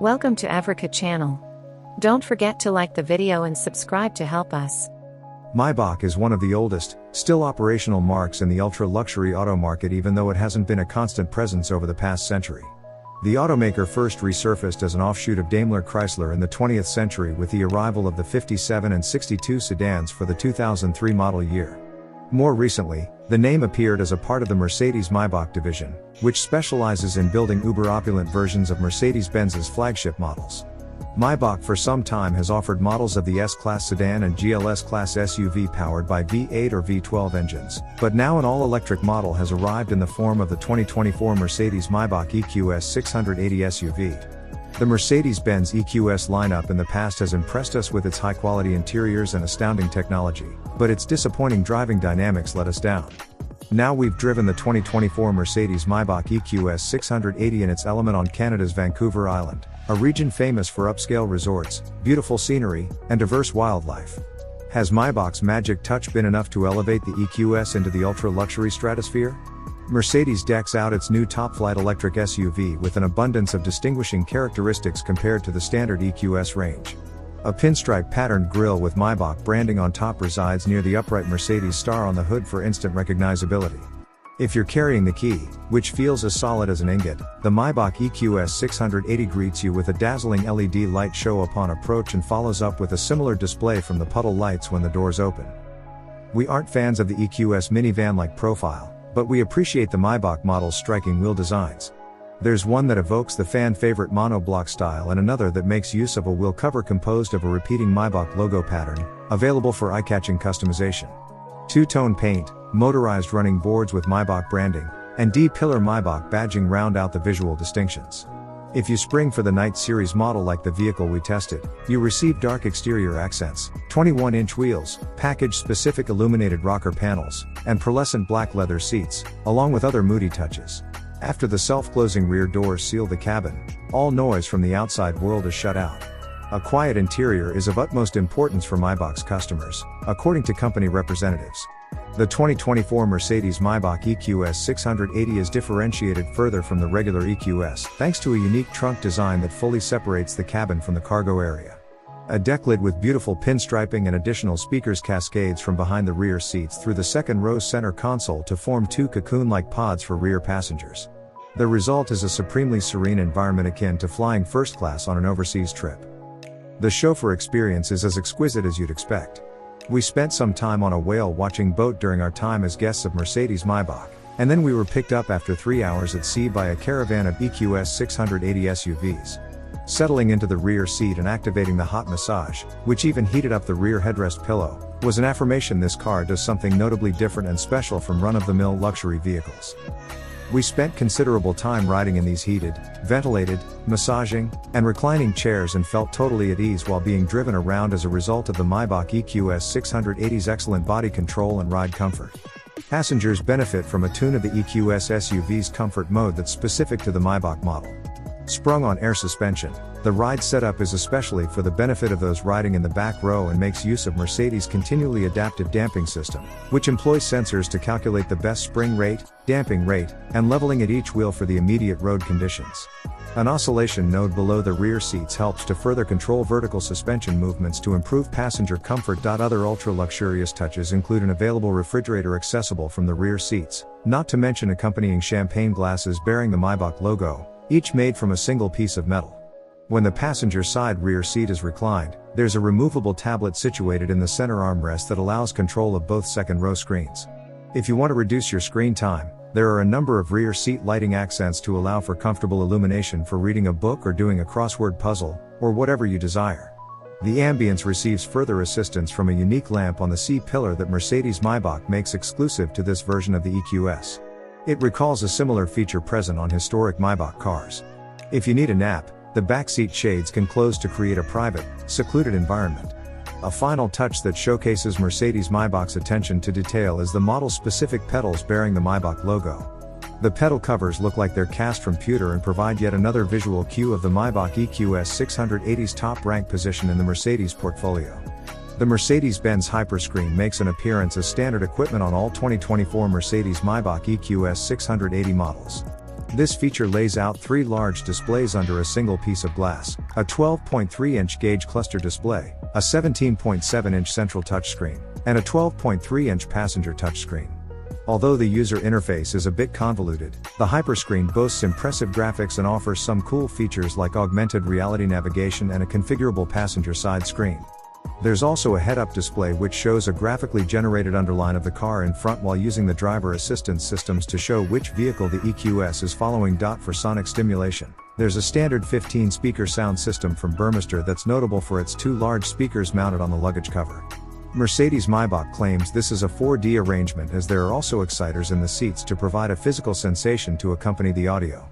Welcome to Africa channel. Don't forget to like the video and subscribe to help us. Maybach is one of the oldest, still operational marques in the ultra-luxury auto market, even though it hasn't been a constant presence over the past century. The automaker first resurfaced as an offshoot of Daimler Chrysler in the 20th century with the arrival of the 57 and 62 sedans for the 2003 model year. More recently, the name appeared as a part of the Mercedes-Maybach division, which specializes in building uber-opulent versions of Mercedes-Benz's flagship models. Maybach for some time has offered models of the S-Class sedan and GLS-Class SUV powered by V8 or V12 engines, but now an all-electric model has arrived in the form of the 2024 Mercedes-Maybach EQS680 SUV. The Mercedes-Benz EQS lineup in the past has impressed us with its high-quality interiors and astounding technology, but its disappointing driving dynamics let us down. Now we've driven the 2024 Mercedes-Maybach EQS680 in its element on Canada's Vancouver Island, a region famous for upscale resorts, beautiful scenery, and diverse wildlife. Has Maybach's magic touch been enough to elevate the EQS into the ultra-luxury stratosphere? Mercedes decks out its new top-flight electric SUV with an abundance of distinguishing characteristics compared to the standard EQS range. A pinstripe patterned grille with Maybach branding on top resides near the upright Mercedes star on the hood for instant recognizability. If you're carrying the key, which feels as solid as an ingot, the Maybach EQS680 greets you with a dazzling LED light show upon approach and follows up with a similar display from the puddle lights when the doors open. We aren't fans of the EQS minivan-like profile, but we appreciate the Maybach model's striking wheel designs. There's one that evokes the fan-favorite monoblock style and another that makes use of a wheel cover composed of a repeating Maybach logo pattern, available for eye-catching customization. Two-tone paint, motorized running boards with Maybach branding, and D-pillar Maybach badging round out the visual distinctions. If you spring for the Night Series model like the vehicle we tested, you receive dark exterior accents, 21-inch wheels, package-specific illuminated rocker panels, and pearlescent black leather seats, along with other moody touches. After the self-closing rear doors seal the cabin, all noise from the outside world is shut out. A quiet interior is of utmost importance for Maybach's customers, according to company representatives. The 2024 Mercedes-Maybach EQS680 is differentiated further from the regular EQS, thanks to a unique trunk design that fully separates the cabin from the cargo area. A deck lid with beautiful pinstriping and additional speakers cascades from behind the rear seats through the second row center console to form two cocoon-like pods for rear passengers. The result is a supremely serene environment akin to flying first class on an overseas trip. The chauffeur experience is as exquisite as you'd expect. We spent some time on a whale-watching boat during our time as guests of Mercedes-Maybach, and then we were picked up after 3 hours at sea by a caravan of EQS680 SUVs. Settling into the rear seat and activating the hot massage, which even heated up the rear headrest pillow, was an affirmation this car does something notably different and special from run-of-the-mill luxury vehicles. We spent considerable time riding in these heated, ventilated, massaging, and reclining chairs and felt totally at ease while being driven around as a result of the Maybach EQS680's excellent body control and ride comfort. Passengers benefit from a tune of the EQS SUV's comfort mode that's specific to the Maybach model. Sprung on air suspension, the ride setup is especially for the benefit of those riding in the back row and makes use of Mercedes' continually adaptive damping system, which employs sensors to calculate the best spring rate, damping rate, and leveling at each wheel for the immediate road conditions. An oscillation node below the rear seats helps to further control vertical suspension movements to improve passenger comfort. Other ultra-luxurious touches include an available refrigerator accessible from the rear seats, not to mention accompanying champagne glasses bearing the Maybach logo, each made from a single piece of metal. When the passenger side rear seat is reclined, there's a removable tablet situated in the center armrest that allows control of both second row screens. If you want to reduce your screen time, there are a number of rear seat lighting accents to allow for comfortable illumination for reading a book or doing a crossword puzzle, or whatever you desire. The ambience receives further assistance from a unique lamp on the C-pillar that Mercedes-Maybach makes exclusive to this version of the EQS. It recalls a similar feature present on historic Maybach cars. If you need a nap, the backseat shades can close to create a private, secluded environment. A final touch that showcases Mercedes-Maybach's attention to detail is the model-specific pedals bearing the Maybach logo. The pedal covers look like they're cast from pewter and provide yet another visual cue of the Maybach EQS680's top-rank position in the Mercedes portfolio. The Mercedes-Benz Hyperscreen makes an appearance as standard equipment on all 2024 Mercedes-Maybach EQS680 models. This feature lays out 3 large displays under a single piece of glass, a 12.3-inch gauge cluster display, a 17.7-inch central touchscreen, and a 12.3-inch passenger touchscreen. Although the user interface is a bit convoluted, the hyperscreen boasts impressive graphics and offers some cool features like augmented reality navigation and a configurable passenger side screen. There's also a head-up display which shows a graphically generated underline of the car in front while using the driver assistance systems to show which vehicle the EQS is following. For sonic stimulation, there's a standard 15-speaker sound system from Burmester that's notable for its 2 large speakers mounted on the luggage cover. Mercedes-Maybach claims this is a 4D arrangement as there are also exciters in the seats to provide a physical sensation to accompany the audio.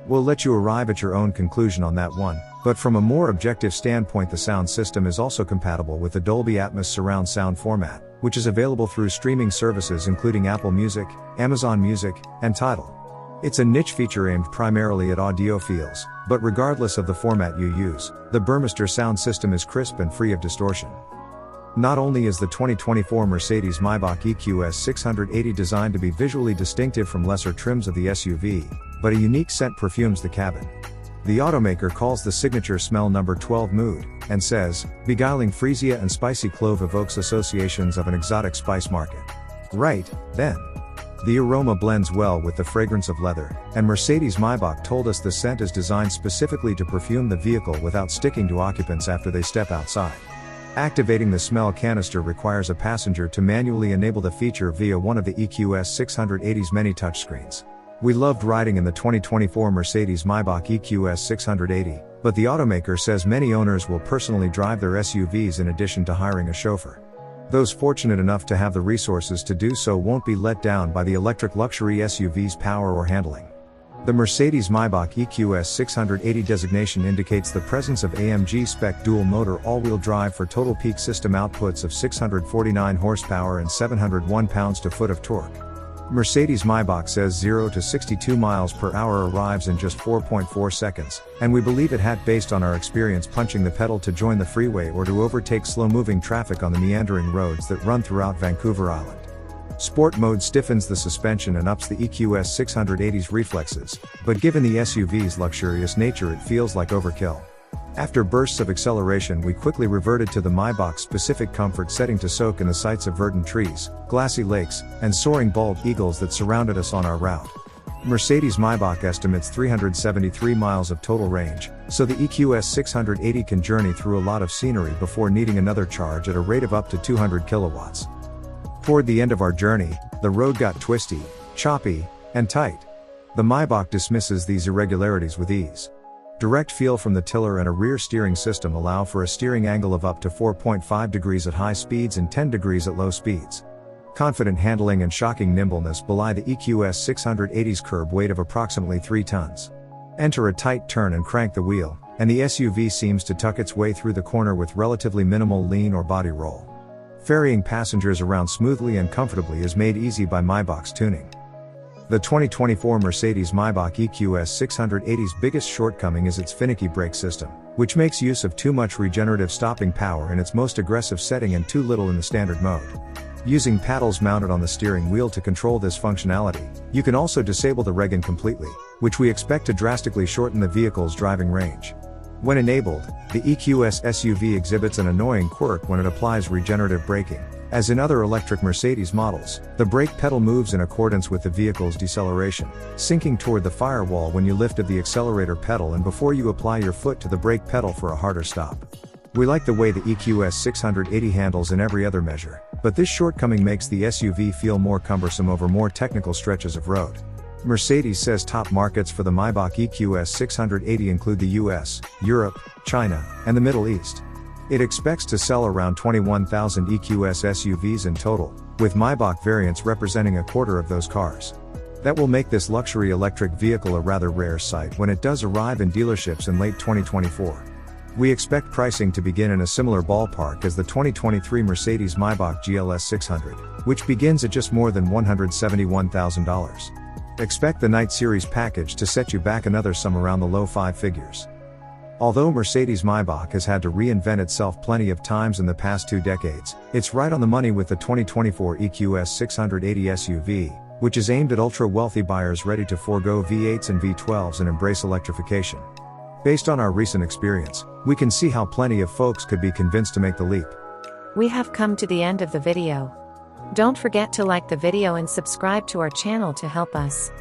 We'll let you arrive at your own conclusion on that one, but from a more objective standpoint, the sound system is also compatible with the Dolby Atmos surround sound format, which is available through streaming services including Apple Music, Amazon Music, and Tidal. It's a niche feature aimed primarily at audiophiles, but regardless of the format you use, the Burmester sound system is crisp and free of distortion. Not only is the 2024 Mercedes-Maybach EQS680 designed to be visually distinctive from lesser trims of the SUV, but a unique scent perfumes the cabin. The automaker calls the signature smell number 12 mood, and says, beguiling freesia and spicy clove evokes associations of an exotic spice market. Right, then. The aroma blends well with the fragrance of leather, and Mercedes-Maybach told us the scent is designed specifically to perfume the vehicle without sticking to occupants after they step outside. Activating the smell canister requires a passenger to manually enable the feature via one of the EQS680's many touchscreens. We loved riding in the 2024 Mercedes-Maybach EQS680, but the automaker says many owners will personally drive their SUVs in addition to hiring a chauffeur. Those fortunate enough to have the resources to do so won't be let down by the electric luxury SUV's power or handling. The Mercedes-Maybach EQS680 designation indicates the presence of AMG spec dual-motor all-wheel drive for total peak system outputs of 649 horsepower and 701 pounds-to-foot of torque. Mercedes-Maybach says 0 to 62 miles per hour arrives in just 4.4 seconds, and we believe it had based on our experience punching the pedal to join the freeway or to overtake slow-moving traffic on the meandering roads that run throughout Vancouver Island. Sport mode stiffens the suspension and ups the EQS680's reflexes, but given the SUV's luxurious nature it feels like overkill. After bursts of acceleration we quickly reverted to the Maybach's specific comfort setting to soak in the sights of verdant trees, glassy lakes, and soaring bald eagles that surrounded us on our route. Mercedes-Maybach estimates 373 miles of total range, so the EQS680 can journey through a lot of scenery before needing another charge at a rate of up to 200 kilowatts. Toward the end of our journey, the road got twisty, choppy, and tight. The Maybach dismisses these irregularities with ease. Direct feel from the tiller and a rear steering system allow for a steering angle of up to 4.5 degrees at high speeds and 10 degrees at low speeds. Confident handling and shocking nimbleness belie the EQS680's curb weight of approximately 3 tons. Enter a tight turn and crank the wheel, and the SUV seems to tuck its way through the corner with relatively minimal lean or body roll. Ferrying passengers around smoothly and comfortably is made easy by Maybach's tuning. The 2024 Mercedes-Maybach EQS680's biggest shortcoming is its finicky brake system, which makes use of too much regenerative stopping power in its most aggressive setting and too little in the standard mode. Using paddles mounted on the steering wheel to control this functionality, you can also disable the Regan completely, which we expect to drastically shorten the vehicle's driving range. When enabled, the EQS SUV exhibits an annoying quirk when it applies regenerative braking. As in other electric Mercedes models, the brake pedal moves in accordance with the vehicle's deceleration, sinking toward the firewall when you lifted the accelerator pedal and before you apply your foot to the brake pedal for a harder stop. We like the way the EQS680 handles in every other measure, but this shortcoming makes the SUV feel more cumbersome over more technical stretches of road. Mercedes says top markets for the Maybach EQS680 include the US, Europe, China, and the Middle East. It expects to sell around 21,000 EQS SUVs in total, with Maybach variants representing a quarter of those cars. That will make this luxury electric vehicle a rather rare sight when it does arrive in dealerships in late 2024. We expect pricing to begin in a similar ballpark as the 2023 Mercedes-Maybach GLS 600, which begins at just more than $171,000. Expect the Night Series package to set you back another sum around the low 5 figures. Although Mercedes-Maybach has had to reinvent itself plenty of times in the past 2 decades, it's right on the money with the 2024 EQS680 SUV, which is aimed at ultra-wealthy buyers ready to forego V8s and V12s and embrace electrification. Based on our recent experience, we can see how plenty of folks could be convinced to make the leap. We have come to the end of the video. Don't forget to like the video and subscribe to our channel to help us.